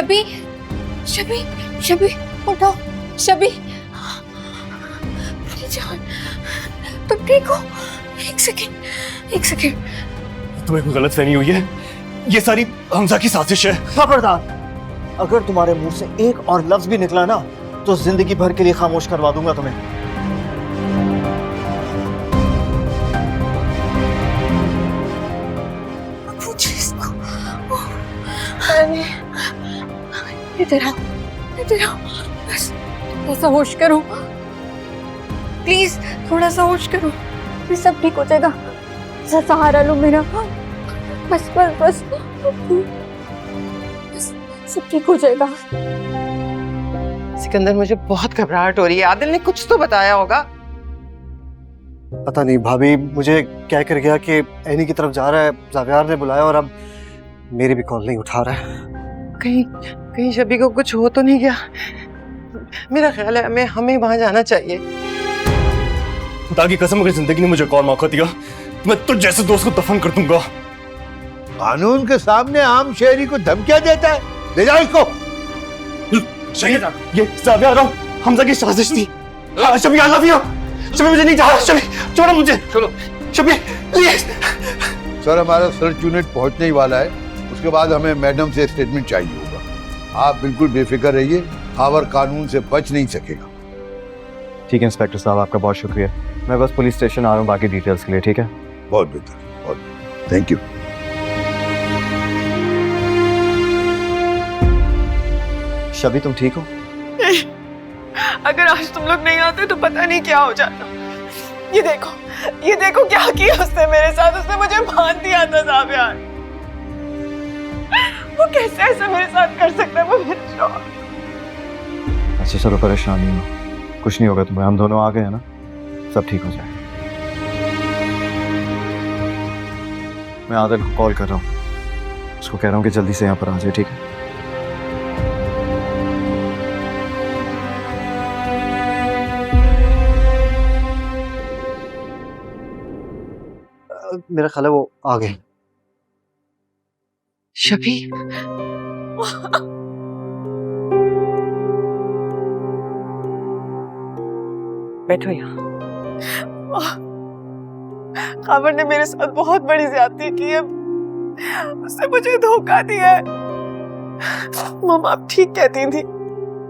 शबी, शबी, शबी, उठो, शबी, जान, तुम ठीक हो? एक सेकेंड। तुम्हें कोई गलतफहमी हुई है? ये सारी हमजा की साजिश है। खबरदार, अगर तुम्हारे मुंह से एक और लफ्ज भी निकला ना तो जिंदगी भर के लिए खामोश करवा दूंगा तुम्हें। पूछ इसको। अरे, इधर आओ, बस थोड़ा सा होश करो, प्लीज थोड़ा सा होश करो, फिर सब ठीक हो जाएगा। सहारा लो मेरा, बस सब ठीक हो जाएगा। सिकंदर, मुझे बहुत घबराहट हो रही है। आदिल ने कुछ तो बताया होगा। पता नहीं भाभी, मुझे क्या कर गया कि एनी की तरफ जा रहा है, जावियार ने बुलाया और अब मेरी भी कॉल नहीं उठा रहा है। कहीं शबी को कुछ हो तो नहीं गया? मेरा ख्याल है हमें वहां जाना चाहिए। खुदा की कसम, अगर जिंदगी ने मुझे एक और मौका दिया तो मैं तुझ जैसे दोस्त को दफन कर दूंगा। कानून के सामने आम शहरी को धमकियां देता है। ले जाओ इसको। ये जावियार और हमजा की साजिश थी। शबी, आई लव यू। शबी, मुझे नहीं जाना। शबी, छोड़ो मुझे। चलो शबी, प्लीज। सर, हमारा सर्च यूनिट पहुंचने ही वाला है। उसके बाद हमें मैडम से स्टेटमेंट चाहिए होगा। आप बिल्कुल बेफिक्र रहिए, खबर कानून से बच नहीं सकेगा। ठीक है इंस्पेक्टर साहब, आपका बहुत शुक्रिया। मैं बस पुलिस स्टेशन आ रहा हूँ बाकी डिटेल्स के लिए। ठीक है, बहुत बेहतर, बहुत थैंक यू। शबी, तुम ठीक हो? अगर आज तुम लोग नहीं आते तो पता नहीं क्या हो जाता। ये देखो क्या किया उसने मेरे साथ। उसने मुझे बांध दिया था जावियार। वो कैसे ऐसा मेरे साथ कर सकता है? वो मेरे शौहर। अच्छा चलो, परेशान नहीं हो, कुछ नहीं होगा तुम्हें। हम दोनों आ गए हैं ना, सब ठीक हो जाए। मैं आदिल को कॉल कर रहा हूँ, उसको कह रहा हूँ कि जल्दी से यहाँ पर आ जाए। ठीक है? मेरा ख्याल है वो आ गए। शबी, बैठो यहाँ। खबर ने मेरे साथ बहुत बड़ी ज्यादती की है। उसने मुझे धोखा दिया है। मम्मा आप ठीक कहती थी,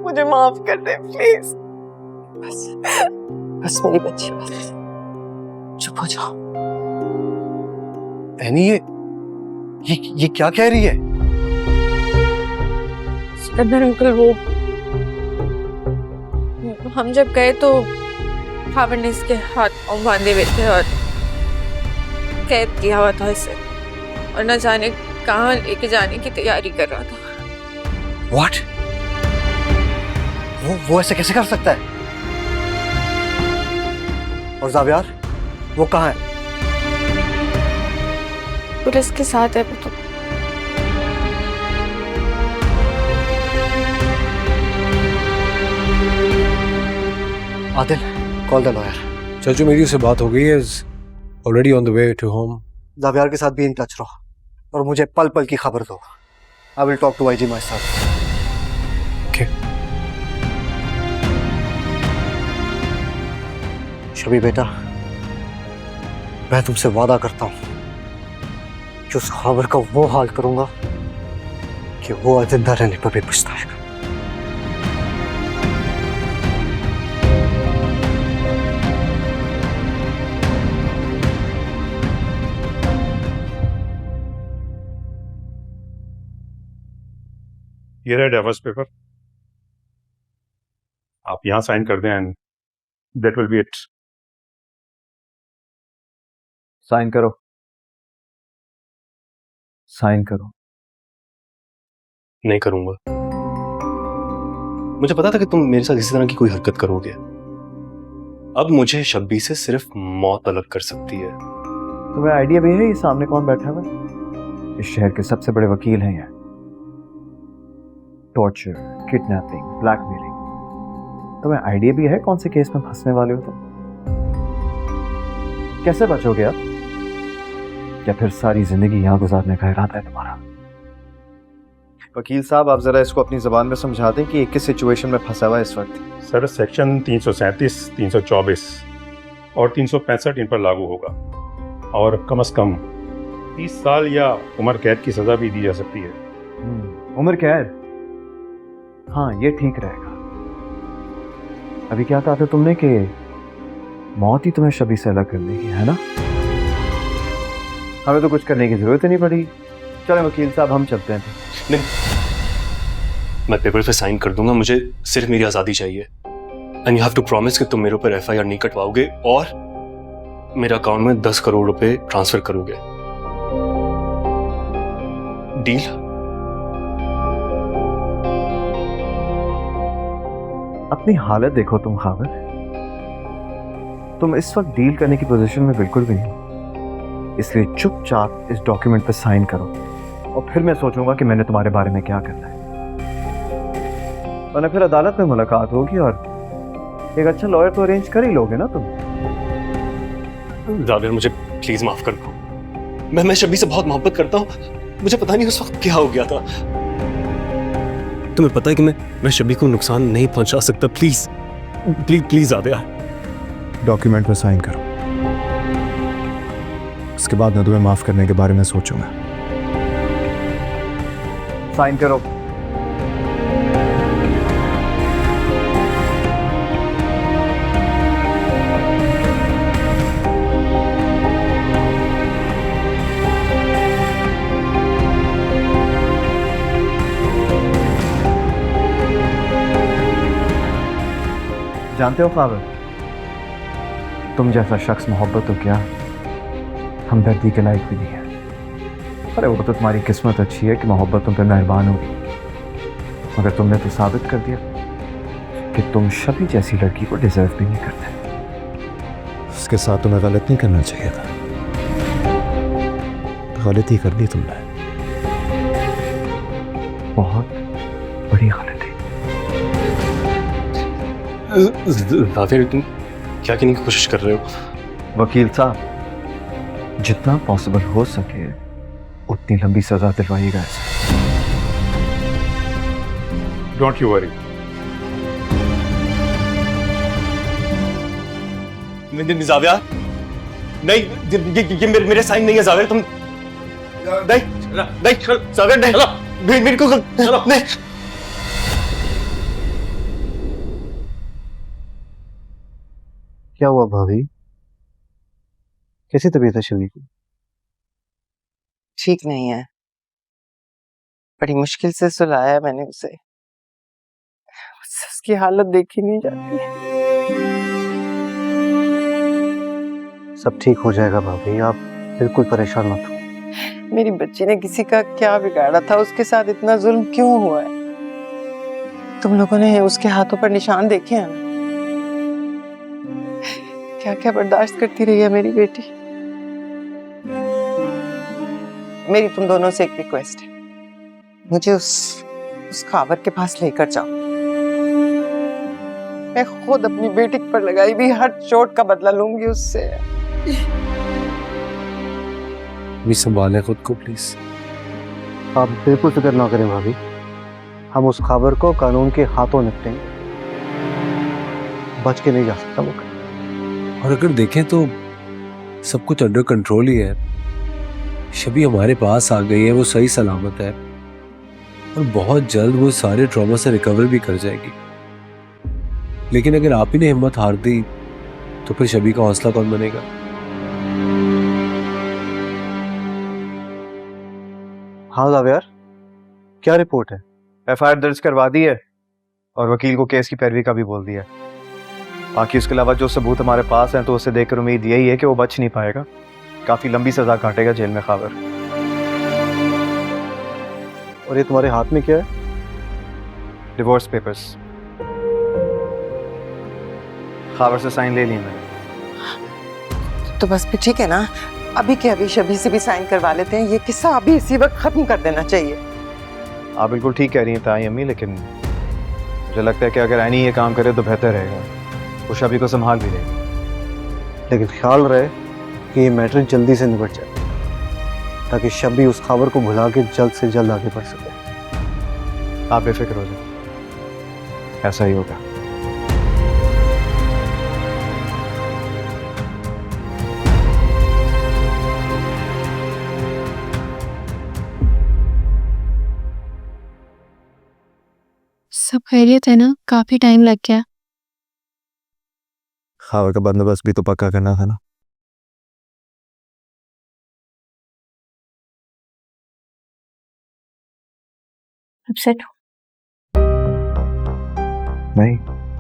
मुझे माफ कर दे प्लीज। बस मेरी बच्ची, बस चुप हो जाओ। एनी, ये क्या कह रही है? सिकंदर अंकल, वो हम जब गए तो खावर ने इसके हाथ पांव बांधे हुए थे और कैद किया हुआ था इसे, और न जाने कहाँ लेके जाने की तैयारी कर रहा था। What? वो ऐसे कैसे कर सकता है? और जावियार, वो कहाँ है? पुलिस के साथ है वो तो। Adil, call the lawyer. चाचू, मेरी उससे बात हो गई है। Already on the way to home. Javier के साथ भी इन टच रहो और मुझे पल पल की खबर दो। I will talk to IG myself. Okay. Shabi बेटा, मैं तुमसे वादा करता हूँ कि उस खबर का वो हाल करूंगा कि वो जिंदा रहने पर भी पछताएगा। ये रहा डिवोर्स पेपर, आप यहां साइन कर दें and that will be it. Sign करो, साइन करो। नहीं करूंगा। मुझे पता था कि तुम मेरे साथ इसी तरह की कोई हरकत करोगे। अब मुझे शब्बी से सिर्फ मौत अलग कर सकती है। तुम्हें आइडिया भी है ये सामने कौन बैठा हुआ है? इस शहर के सबसे बड़े वकील हैं ये। Torture, kidnapping, blackmailing. तुम्हें आइडिया भी है कौन से केस में फंसने वाले हो तुम? कैसे बचोगे आप? क्या फिर सारी जिंदगी यहां गुजारने का इरादा है तुम्हारा? वकील साहब आप जरा इसको अपनी जबान में समझा दें कि किस सिचुएशन में फंसा हुआ है इस वक्त। सर सेक्शन 337, 324 और 365 इन पर लागू होगा और कम से कम 30 साल या उम्र कैद की सजा भी दी जा सकती है। उम्र कैद, हाँ ये ठीक रहेगा। अभी क्या कहा था तुमने कि मौत ही तुम्हें शबी से अलग कर देगी, है ना? हमें तो कुछ करने की जरूरत ही नहीं पड़ी। चलो वकील साहब हम चलते हैं। नहीं, मैं पेपर पे साइन कर दूंगा, मुझे सिर्फ मेरी आज़ादी चाहिए। And you have to promise कि तुम मेरे ऊपर FIR नहीं कटवाओगे और मेरे अकाउंट में 10 करोड़ रुपए ट्रांसफर करोगे। डील? अपनी हालत देखो तुम खावर, तुम इस वक्त डील करने की पोजीशन में बिल्कुल भी नहीं, इसलिए चुपचाप इस डॉक्यूमेंट पर साइन करो और फिर मैं सोचूंगा कि मैंने तुम्हारे बारे में क्या करना है। वरना फिर अदालत में मुलाकात होगी और एक अच्छा लॉयर तो अरेंज कर ही लोगे ना तुम। जावेर मुझे प्लीज माफ कर दो। मैं शबी से बहुत मोहब्बत करता हूँ। मुझे पता नहीं उस वक्त क्या हो गया था। तुम्हें पता है कि मैं शबी को नुकसान नहीं पहुंचा सकता। Please please please जावेर। डॉक्यूमेंट पे साइन करो, उसके बाद मैं तुम्हें माफ करने के बारे में सोचूंगा। साइन करो। जानते हो खावर, तुम जैसा शख्स मोहब्बत तो क्या हमदर्दी के लायक भी नहीं है। अरे वो तो तुम्हारी किस्मत अच्छी है कि मोहब्बत तुम पे मेहरबान होगी, मगर तुमने तो साबित कर दिया कि तुम शबी जैसी लड़की को डिजर्व भी नहीं करते। उसके साथ तुम्हें गलत नहीं करना चाहिए था, गलती कर दी तुमने, बहुत बड़ी गलती। जावेर तुम क्या कहने की कोशिश कर रहे हो? वकील साहब, जितना पॉसिबल हो सके उतनी लंबी सजा दिलवाइएगा इसे। Don't you worry. जावेर नहीं, ये मेरे साइन नहीं है जावेर। तुम नहीं जावेर, नहीं मेरे को नहीं। क्या हुआ भाभी, कैसी तबीयत है शबी की? ठीक नहीं है, बड़ी मुश्किल से सुलाया है मैंने उसे। उसकी हालत देखी नहीं जाती है। सब ठीक हो जाएगा भाभी, आप बिल्कुल परेशान मत हो। मेरी बच्ची ने किसी का क्या बिगाड़ा था? उसके साथ इतना जुल्म क्यों हुआ है? तुम लोगों ने उसके हाथों पर निशान देखे हैं ना? क्या क्या बर्दाश्त करती रही है मेरी बेटी। मेरी तुम दोनों से एक रिक्वेस्ट है, मुझे उस खावर के पास लेकर जाओ। मैं खुद अपनी बेटी पर लगाई भी हर चोट का बदला लूंगी उससे। भी संभालें खुद को प्लीज। आप बिल्कुल फिक्र ना करें भाभी, हम उस खबर को कानून के हाथों निपटेंगे, बच के नहीं जा सकता वो। और अगर देखें तो सब कुछ अंडर कंट्रोल ही है। शबी हमारे पास आ गई है, वो सही सलामत है और बहुत जल्द वो सारे ट्रॉमा से रिकवर भी कर जाएगी। लेकिन अगर आप ही ने हिम्मत हार दी तो फिर शबी का हौसला कौन बनेगा? हाँ जावेर, क्या रिपोर्ट है? FIR दर्ज करवा दी है और वकील को केस की पैरवी का भी बोल दिया। बाकी उसके अलावा जो सबूत हमारे पास हैं तो उसे देखकर उम्मीद यही है कि वो बच नहीं पाएगा, काफी लंबी सजा काटेगा जेल में खावर। और ये तुम्हारे हाथ में क्या है? Divorce papers. खावर से साइन ले ली मैंने। तो बस फिर ठीक है ना, अभी के अभी शबी से भी साइन करवा लेते हैं। ये किस्सा अभी इसी वक्त खत्म कर देना चाहिए। आप बिल्कुल ठीक कह रही हैं ताई अम्मी, लेकिन मुझे लगता है कि अगर ऐनी ये काम करे तो बेहतर रहेगा, वो शबी को संभाल भी लेगी। लेकिन ख्याल रहे कि ये मैटर जल्दी से निपट जाए ताकि शबी उस खबर को भुला के जल्द से जल्द आगे बढ़ सके। आप बेफिक्र हो जाए, ऐसा ही होगा। सब खैरियत है ना? काफी टाइम लग गया। खावर का बंदोबस्त भी तो पक्का करना था ना। अपसेट नहीं,